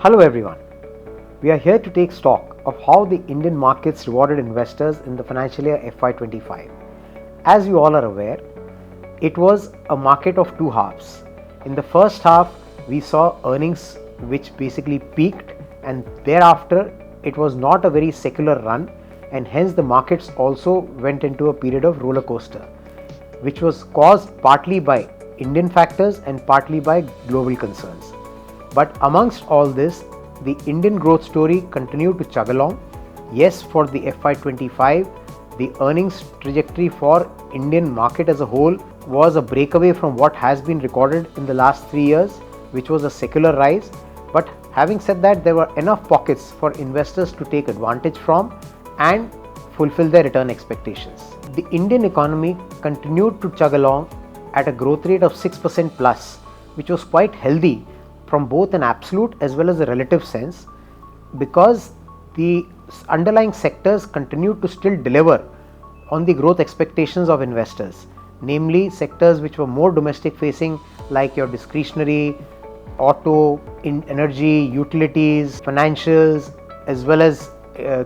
Hello everyone. We are here to take stock of how the Indian markets rewarded investors in the financial year FY25. As you all are aware, it was a market of two halves. In the first half, we saw earnings which basically peaked, and thereafter it was not a very secular run, and hence the markets also went into a period of roller coaster, which was caused partly by Indian factors and partly by global concerns. But amongst all this, the Indian growth story continued to chug along. Yes, for the FY25, the earnings trajectory for Indian market as a whole was a breakaway from what has been recorded in the last 3 years, which was a secular rise. But having said that, there were enough pockets for investors to take advantage from and fulfill their return expectations. The Indian economy continued to chug along at a growth rate of 6% plus, which was quite healthy from both an absolute as well as a relative sense, because the underlying sectors continued to still deliver on the growth expectations of investors, namely sectors which were more domestic facing, like your discretionary, auto, energy, utilities, financials, as well as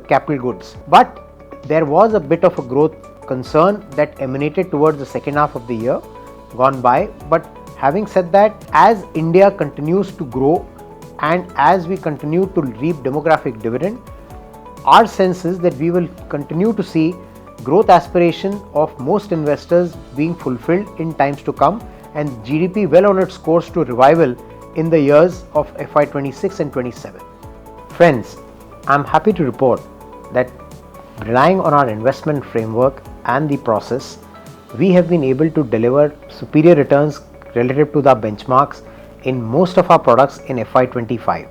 capital goods. But there was a bit of a growth concern that emanated towards the second half of the year gone by. But having said that, as India continues to grow and as we continue to reap demographic dividend, our sense is that we will continue to see growth aspiration of most investors being fulfilled in times to come, and GDP well on its course to revival in the years of FY26 and 27. Friends, I'm happy to report that relying on our investment framework and the process, we have been able to deliver superior returns relative to the benchmarks in most of our products in FY25.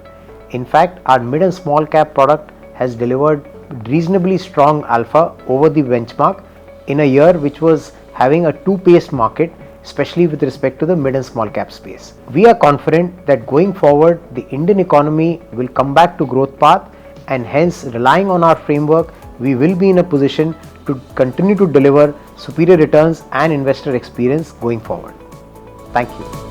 In fact, our mid and small cap product has delivered reasonably strong alpha over the benchmark in a year which was having a two-paced market, especially with respect to the mid and small cap space. We are confident that going forward, the Indian economy will come back to growth path, and hence relying on our framework, we will be in a position to continue to deliver superior returns and investor experience going forward. Thank you.